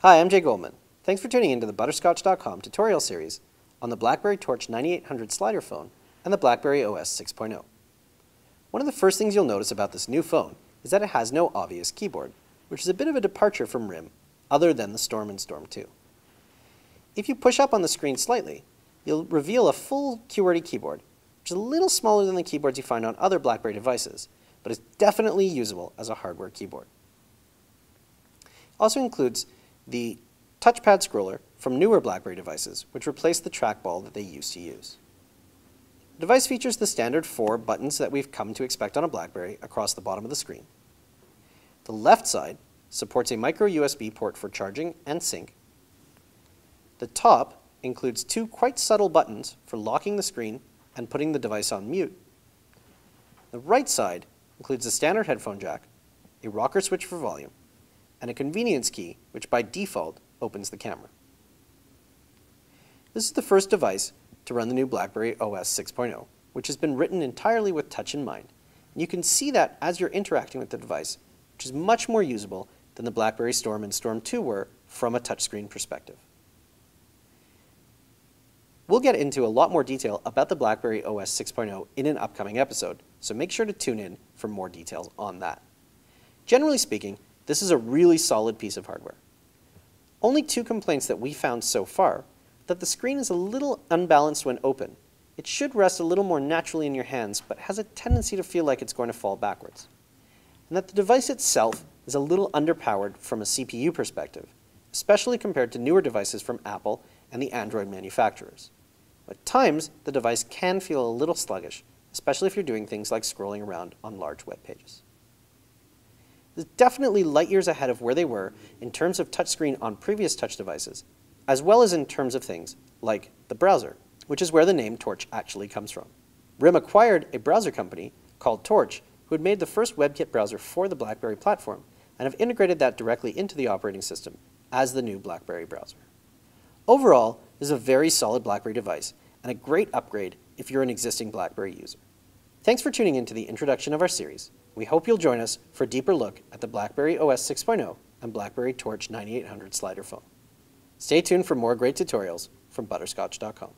Hi, I'm Jay Goldman. Thanks for tuning in to the Butterscotch.com tutorial series on the BlackBerry Torch 9800 slider phone and the BlackBerry OS 6.0. One of the first things you'll notice about this new phone is that it has no obvious keyboard, which is a bit of a departure from RIM, other than the Storm and Storm 2. If you push up on the screen slightly, you'll reveal a full QWERTY keyboard, which is a little smaller than the keyboards you find on other BlackBerry devices, but is definitely usable as a hardware keyboard. It also includes the touchpad scroller from newer BlackBerry devices, which replaced the trackball that they used to use. The device features the standard 4 buttons that we've come to expect on a BlackBerry across the bottom of the screen. The left side supports a micro USB port for charging and sync. The top includes 2 quite subtle buttons for locking the screen and putting the device on mute. The right side includes a standard headphone jack, a rocker switch for volume, and a convenience key, which by default opens the camera. This is the first device to run the new BlackBerry OS 6.0, which has been written entirely with touch in mind. And you can see that as you're interacting with the device, which is much more usable than the BlackBerry Storm and Storm 2 were from a touchscreen perspective. We'll get into a lot more detail about the BlackBerry OS 6.0 in an upcoming episode, so make sure to tune in for more details on that. Generally speaking, this is a really solid piece of hardware. Only 2 complaints that we found so far: that the screen is a little unbalanced when open. It should rest a little more naturally in your hands, but has a tendency to feel like it's going to fall backwards. And that the device itself is a little underpowered from a CPU perspective, especially compared to newer devices from Apple and the Android manufacturers. At times, the device can feel a little sluggish, especially if you're doing things like scrolling around on large web pages. It's definitely light years ahead of where they were in terms of touchscreen on previous touch devices, as well as in terms of things like the browser, which is where the name Torch actually comes from. RIM acquired a browser company called Torch, who had made the first WebKit browser for the BlackBerry platform, and have integrated that directly into the operating system as the new BlackBerry browser. Overall, this is a very solid BlackBerry device, and a great upgrade if you're an existing BlackBerry user. Thanks for tuning in to the introduction of our series. We hope you'll join us for a deeper look at the BlackBerry OS 6.0 and BlackBerry Torch 9800 slider phone. Stay tuned for more great tutorials from Butterscotch.com.